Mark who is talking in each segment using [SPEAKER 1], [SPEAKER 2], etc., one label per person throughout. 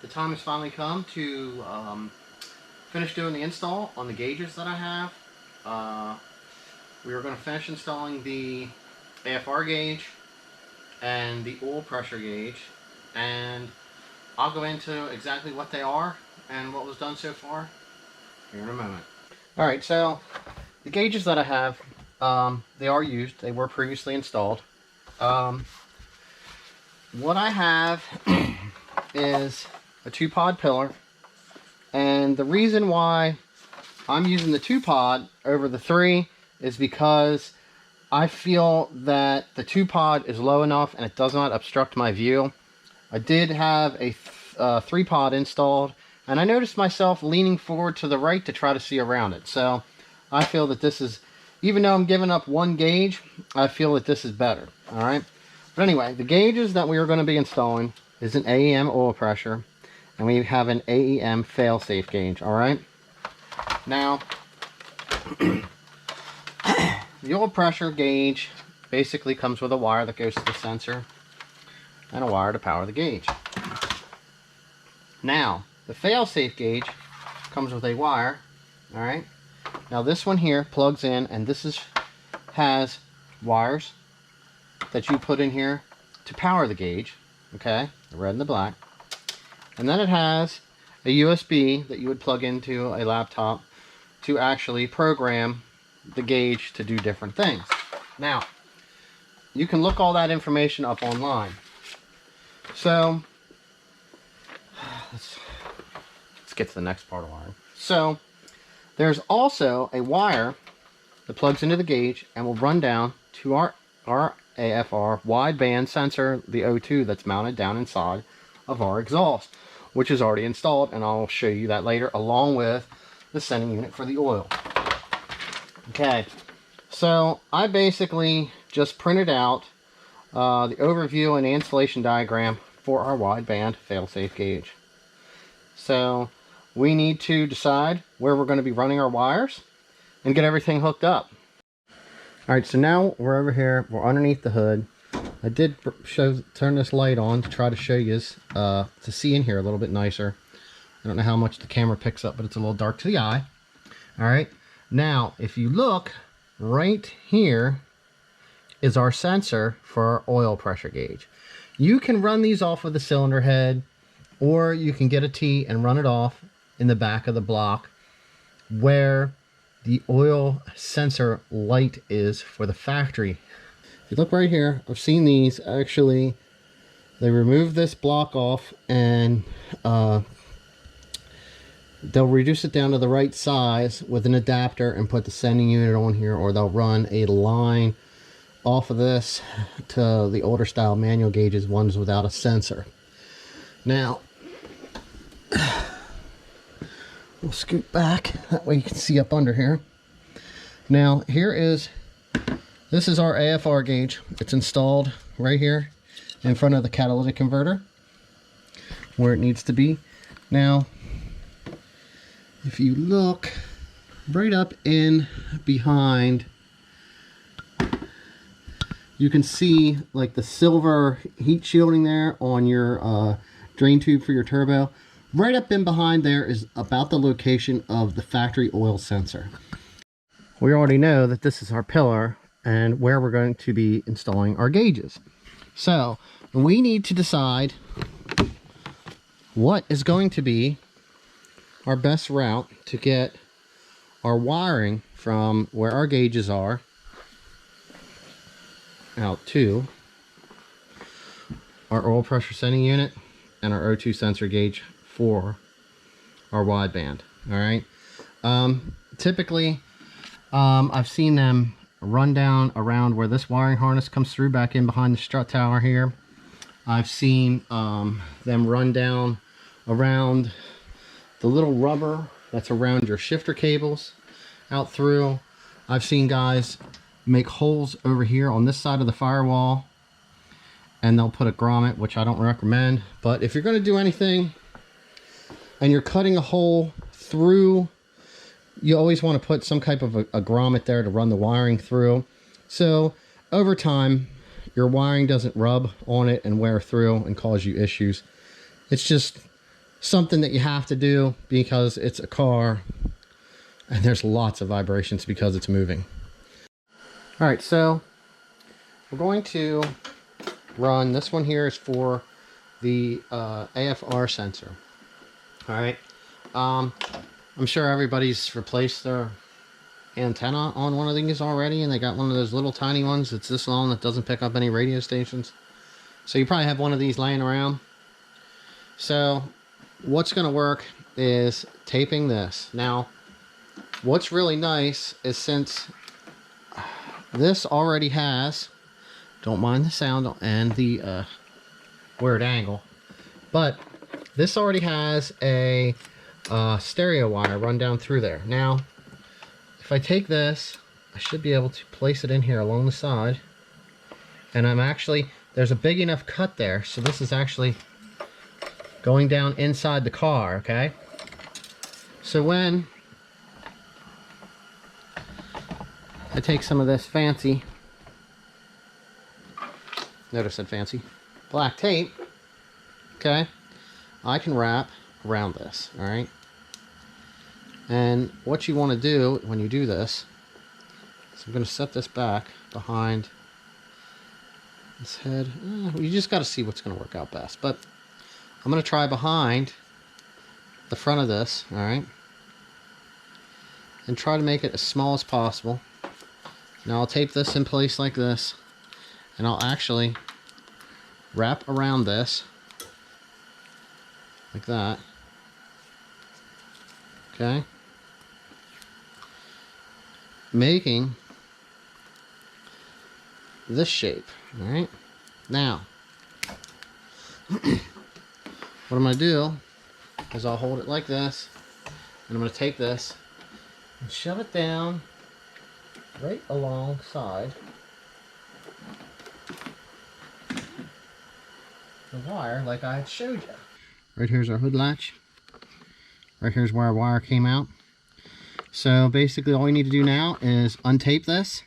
[SPEAKER 1] the time has finally come to finish doing the install on the gauges that I have. We are going to finish installing the AFR gauge and the oil pressure gauge, and I'll go into exactly what they are and what was done so far here in a moment. Alright, so the gauges that I have, they are used. They were previously installed. What I have is a 2-pod pillar, and the reason why I'm using the 2-pod over the 3 is because I feel that the 2-pod is low enough and it does not obstruct my view. I did have a 3-pod installed, and I noticed myself leaning forward to the right to try to see around it. So I feel that this is, even though I'm giving up one gauge, I feel that this is better. Alright, but anyway, the gauges that we are going to be installing is an AEM oil pressure, and we have an AEM fail-safe gauge. Alright, now the oil pressure gauge basically comes with a wire that goes to the sensor and a wire to power the gauge. Now, the fail-safe gauge comes with a wire. Alright, now this one here plugs in, and this has wires that you put in here to power the gauge. Okay, the red and the black. And then it has a USB that you would plug into a laptop to actually program the gauge to do different things. Now, you can look all that information up online. So, let's get to the next part of wiring. So, there's also a wire that plugs into the gauge and will run down to our AFR wideband sensor, the O2, that's mounted down inside of our exhaust, which is already installed, and I'll show you that later, along with the sending unit for the oil. Okay, so I basically just printed out the overview and installation diagram for our wideband fail-safe gauge. So we need to decide where we're going to be running our wires and get everything hooked up. Alright, so now we're over here, we're underneath the hood. I did turn this light on to try to show you to see in here a little bit nicer. I don't know how much the camera picks up, but it's a little dark to the eye. Alright, now if you look right here is our sensor for our oil pressure gauge. You can run these off of the cylinder head, or you can get a T and run it off in the back of the block where the oil sensor light is for the factory. If you look right here, I've seen these actually, they remove this block off and they'll reduce it down to the right size with an adapter and put the sending unit on here, or they'll run a line off of this to the older style manual gauges, ones without a sensor. Now, we'll scoot back, that way you can see up under here. Now, this is our AFR gauge. It's installed right here in front of the catalytic converter, where it needs to be. Now, if you look right up in behind, you can see like the silver heat shielding there on your drain tube for your turbo. Right up in behind there is about the location of the factory oil sensor. We already know that this is our pillar and where we're going to be installing our gauges. So we need to decide what is going to be our best route to get our wiring from where our gauges are out to our oil pressure sending unit and our O2 sensor gauge for our wideband. Alright, typically I've seen them run down around where this wiring harness comes through, back in behind the strut tower here. I've seen them run down around the little rubber that's around your shifter cables out through. I've seen guys make holes over here on this side of the firewall, and they'll put a grommet, which I don't recommend. But if you're going to do anything and you're cutting a hole through, you always want to put some type of a grommet there to run the wiring through. So over time, your wiring doesn't rub on it and wear through and cause you issues. It's just something that you have to do because it's a car and there's lots of vibrations because it's moving. All right, so we're going to run, this one here is for the AFR sensor. All right, I'm sure everybody's replaced their antenna on one of these already, and they got one of those little tiny ones that's this long that doesn't pick up any radio stations. So you probably have one of these laying around. So what's going to work is taping this. Now, what's really nice is since this already has, don't mind the sound and the weird angle, but this already has a stereo wire run down through there. Now, if I take this, I should be able to place it in here along the side, and I'm actually, there's a big enough cut there, so this is actually going down inside the car, okay? So when I take some of this fancy, notice that fancy, black tape, okay, I can wrap around this, all right? And what you want to do when you do this is I'm going to set this back behind this head. You just got to see what's going to work out best. But I'm going to try behind the front of this, all right? And try to make it as small as possible. Now I'll tape this in place like this, and I'll actually wrap around this like that. Okay? Making this shape, all right? Now, what I'm going to do is I'll hold it like this, and I'm going to take this and shove it down right alongside the wire like I had showed you. Right here's our hood latch. Right here's where our wire came out. So basically all you need to do now is untape this,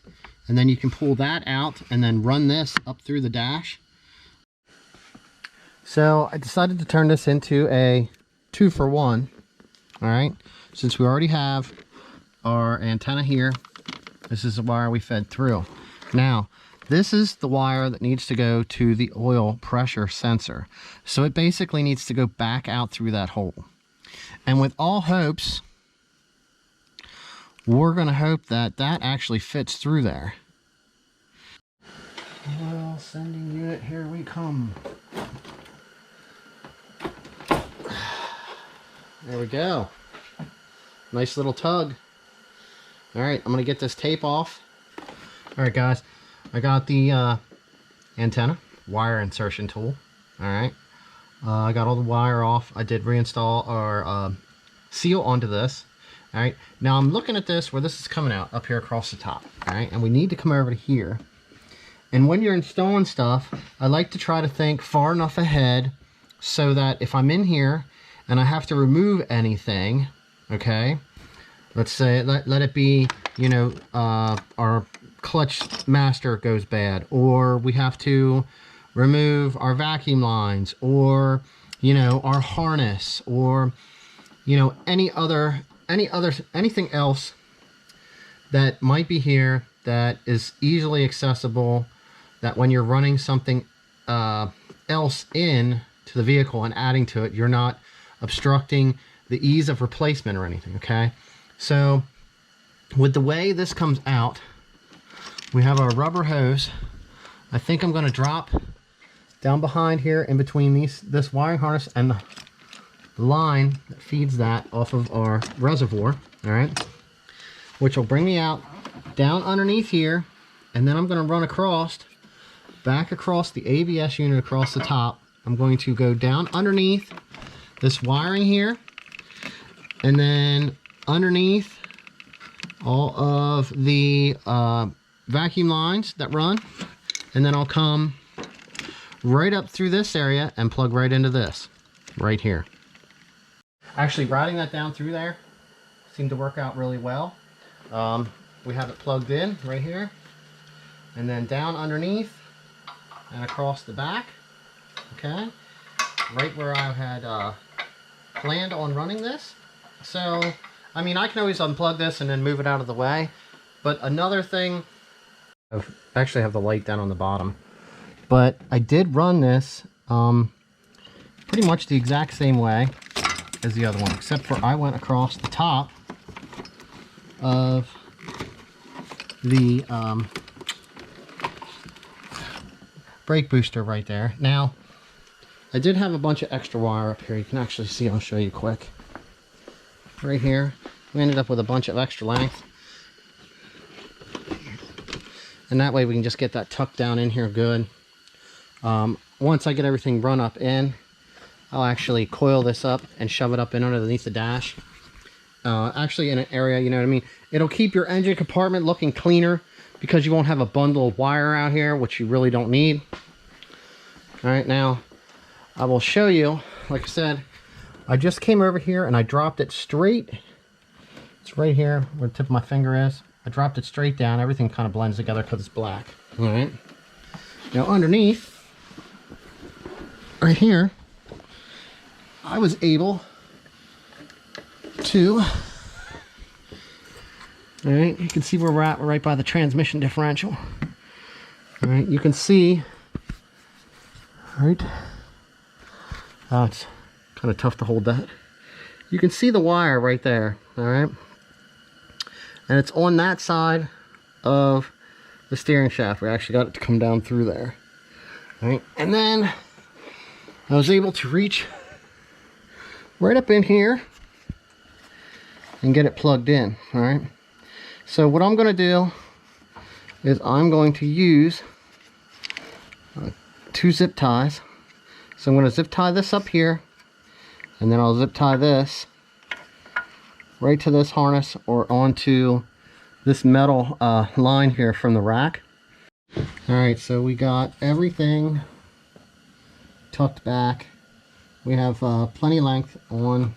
[SPEAKER 1] and then you can pull that out and then run this up through the dash. So I decided to turn this into a 2-for-1. All right, since we already have our antenna here, this is the wire we fed through. Now, this is the wire that needs to go to the oil pressure sensor. So it basically needs to go back out through that hole. And with all hopes, we're going to hope that that actually fits through there. Well, sending unit, here we come. There we go. Nice little tug. All right, I'm going to get this tape off. All right, guys, I got the antenna wire insertion tool. All right, I got all the wire off. I did reinstall our seal onto this. All right, now I'm looking at this where this is coming out up here across the top. All right, and we need to come over to here. And when you're installing stuff, I like to try to think far enough ahead so that if I'm in here and I have to remove anything, okay, let's say let it be, you know, our clutch master goes bad, or we have to remove our vacuum lines, or, you know, our harness, or, you know, anything else that might be here that is easily accessible, that when you're running something else in to the vehicle and adding to it, you're not obstructing the ease of replacement or anything, okay? So with the way this comes out, we have our rubber hose. I think I'm going to drop down behind here in between this wiring harness and the line that feeds that off of our reservoir, all right, which will bring me out down underneath here, and then I'm going to run across, back across the ABS unit across the top. I'm going to go down underneath this wiring here, and then underneath all of the vacuum lines that run, and then I'll come right up through this area and plug right into this right here. Actually, routing that down through there seemed to work out really well. We have it plugged in right here, and then down underneath and across the back, okay, right where I had planned on running this. So, I mean, I can always unplug this and then move it out of the way. But another thing, I actually have the light down on the bottom. But I did run this pretty much the exact same way as the other one, except for I went across the top of the brake booster right there. Now, I did have a bunch of extra wire up here. You can actually see, I'll show you quick. Right here, we ended up with a bunch of extra length. And that way we can just get that tucked down in here good. Once I get everything run up in, I'll actually coil this up and shove it up in underneath the dash. Actually in an area, you know what I mean? It'll keep your engine compartment looking cleaner because you won't have a bundle of wire out here, which you really don't need. All right, now I will show you, like I said, I just came over here and I dropped it straight. It's right here where the tip of my finger is. I dropped it straight down. Everything kind of blends together because it's black. All right. Now underneath, right here, I was able to, all right, you can see where we're at. We're right by the transmission differential. All right, you can see, all right, it's kind of tough to hold that. You can see the wire right there, all right? And it's on that side of the steering shaft. We actually got it to come down through there, all right? And then I was able to reach right up in here and get it plugged in, all right? So what I'm gonna do is I'm going to use 2 zip ties. So I'm gonna zip tie this up here, and then I'll zip tie this right to this harness or onto this metal line here from the rack. All right, so we got everything tucked back. We have plenty of length on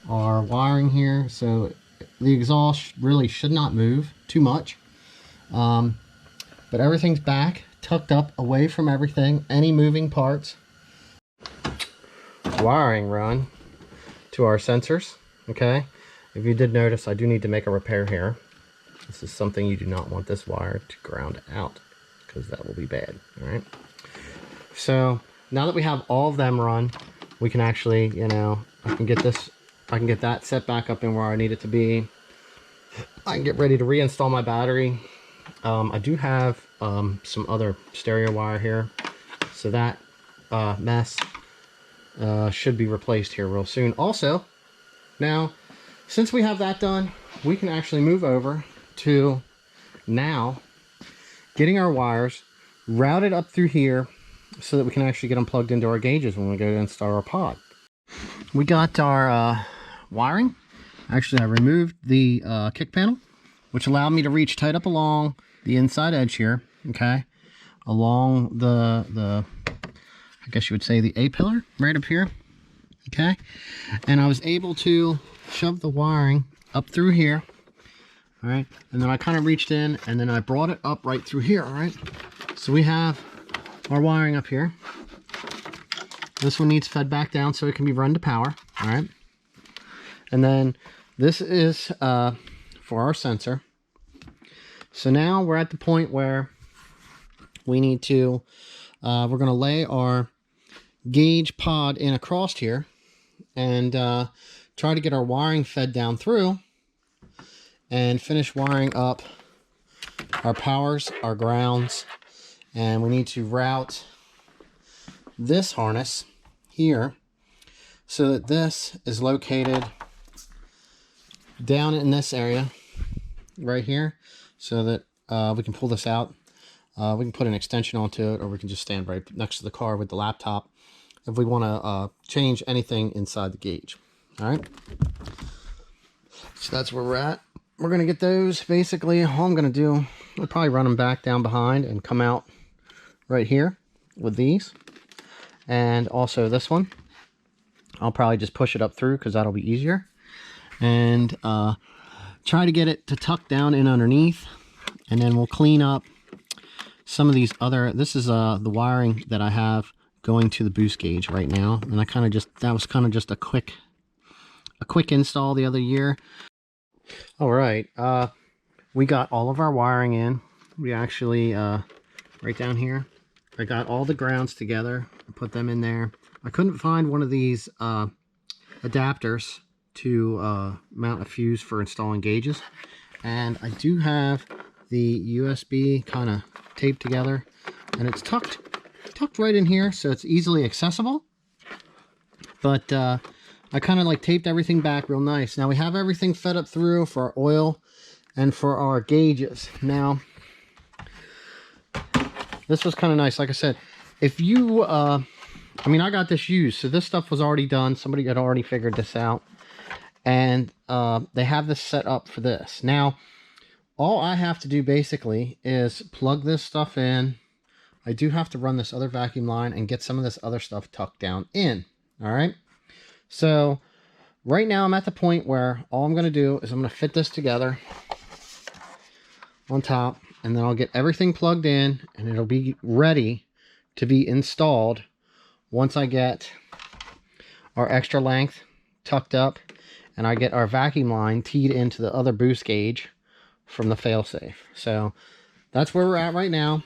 [SPEAKER 1] our wiring here, so the exhaust really should not move too much. But everything's back, tucked up away from everything, any moving parts. Wiring run to our sensors, okay? If you did notice, I do need to make a repair here. This is something you do not want this wire to ground out, because that will be bad, all right? So now that we have all of them run, we can actually, you know, I can get that set back up in where I need it to be. I can get ready to reinstall my battery. I do have some other stereo wire here, so that mess should be replaced here real soon. Also, now, since we have that done, we can actually move over to now getting our wires routed up through here so that we can actually get them plugged into our gauges when we go to install our pod. We got our wiring. Actually, I removed the kick panel, which allowed me to reach tight up along the inside edge here, okay, along the I guess you would say the A-pillar right up here, okay? And I was able to shove the wiring up through here, all right? And then I kind of reached in and then I brought it up right through here, all right? So we have our wiring up here. This one needs fed back down so it can be run to power, all right? And then this is for our sensor. So now we're at the point where we need to, we're gonna lay our gauge pod in across here and try to get our wiring fed down through and finish wiring up our powers, our grounds, and we need to route this harness here so that this is located down in this area right here so that we can pull this out. We can put an extension onto it, or we can just stand right next to the car with the laptop if we want to change anything inside the gauge. All right, so that's where we're at. We're going to get those. Basically, all I'm going to do, I'll probably run them back down behind and come out right here with these. And also this one, I'll probably just push it up through because that'll be easier. And try to get it to tuck down in underneath. And then we'll clean up some of these other, this is the wiring that I have going to the boost gauge right now. And I kind of just, that was kind of just a quick a quick install the other year. All right, we got all of our wiring in. We actually, right down here, I got all the grounds together and put them in there. I couldn't find one of these adapters to mount a fuse for installing gauges, and I do have the USB kind of taped together, and it's tucked right in here, so it's easily accessible. But I kind of like taped everything back real nice. Now we have everything fed up through for our oil and for our gauges. Now this was kind of nice. Like I said, if you I mean, I got this used, so this stuff was already done. Somebody had already figured this out, and they have this set up for this. Now all I have to do basically is plug this stuff in. I do have to run this other vacuum line and get some of this other stuff tucked down in. All right, so right now I'm at the point where all I'm going to do is I'm going to fit this together on top, and then I'll get everything plugged in, and it'll be ready to be installed once I get our extra length tucked up and I get our vacuum line teed into the other boost gauge from the failsafe. So that's where we're at right now.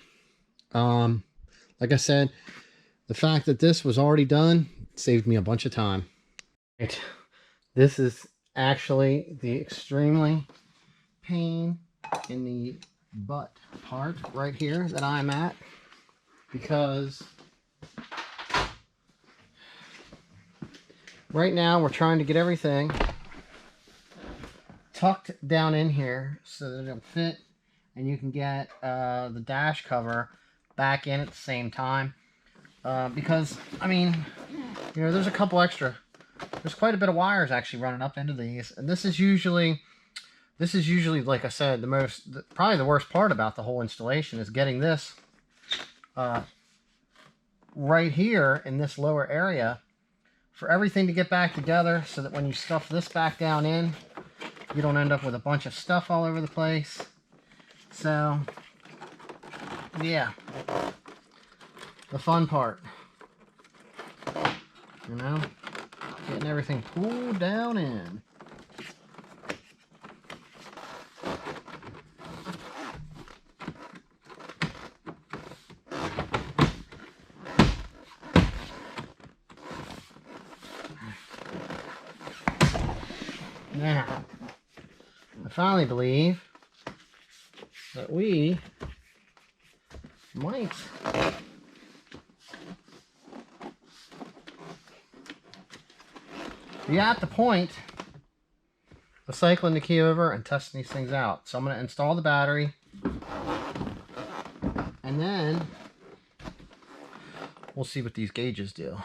[SPEAKER 1] Like I said, the fact that this was already done saved me a bunch of time. Right. This is actually the extremely pain in the butt part right here that I'm at, because right now we're trying to get everything tucked down in here so that it'll fit and you can get the dash cover back in at the same time, because I mean, you know, there's quite a bit of wires actually running up into these, and this is usually like I said, probably the worst part about the whole installation is getting this right here in this lower area for everything to get back together, so that when you stuff this back down in, you don't end up with a bunch of stuff all over the place. So yeah, the fun part, you know, getting everything pulled down in. Now, I finally believe that we might be at the point of cycling the key over and testing these things out. So I'm going to install the battery, and then we'll see what these gauges do.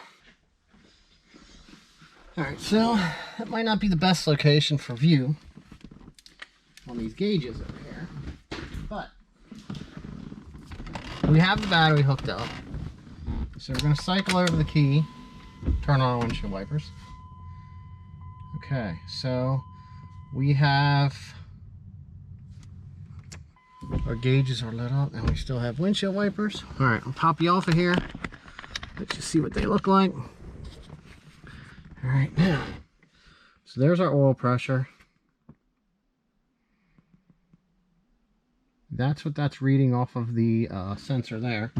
[SPEAKER 1] Alright, so that might not be the best location for view on these gauges over here, but we have the battery hooked up. So we're going to cycle over the key, turn on our windshield wipers. Okay, so we have our gauges are lit up and we still have windshield wipers. Alright, I'll pop you off of here. Let you see what they look like. Alright, now, so there's our oil pressure. That's what that's reading off of the sensor there.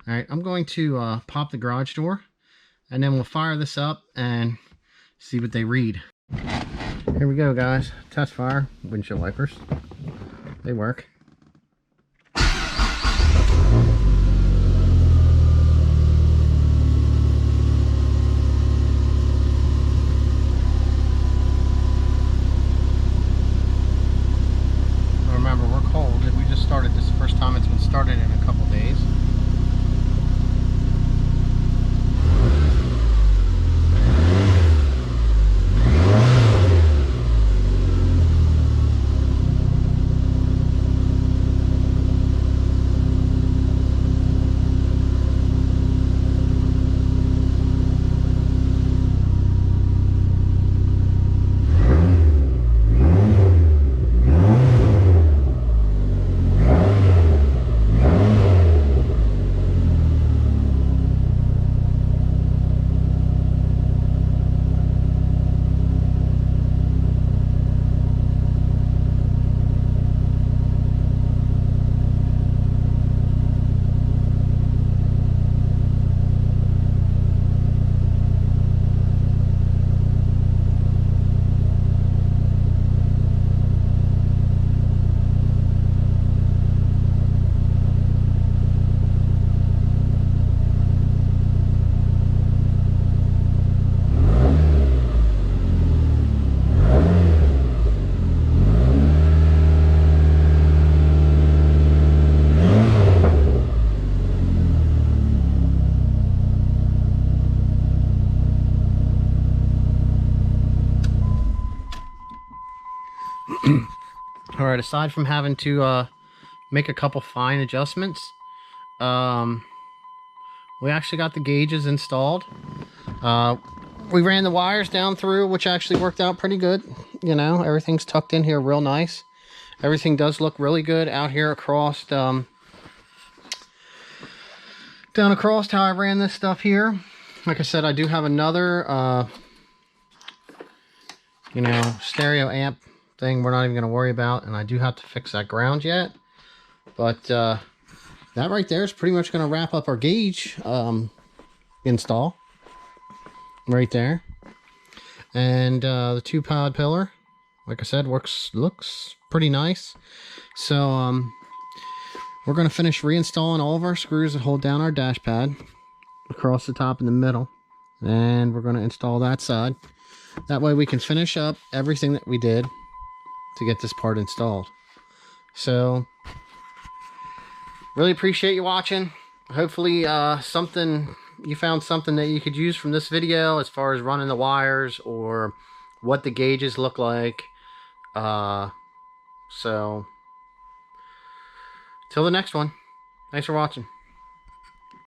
[SPEAKER 1] Alright, I'm going to pop the garage door, and then we'll fire this up and see what they read. Here we go, guys. Test fire windshield wipers. They work. Remember, we're cold. We just started this the first time it's been started in a couple days. All right, aside from having to make a couple fine adjustments, we actually got the gauges installed. We ran the wires down through, which actually worked out pretty good. You know, everything's tucked in here real nice. Everything does look really good out here across, down across how I ran this stuff here. Like I said, I do have another, you know, stereo amp thing we're not even going to worry about, and I do have to fix that ground yet. But that right there is pretty much going to wrap up our gauge install right there. And the 2-pod pillar, like I said, looks pretty nice. So we're going to finish reinstalling all of our screws that hold down our dash pad across the top and the middle, and we're going to install that side. That way we can finish up everything that we did to get this part installed. So really appreciate you watching. Hopefully you found something that you could use from this video as far as running the wires or what the gauges look like. So till the next one, thanks for watching.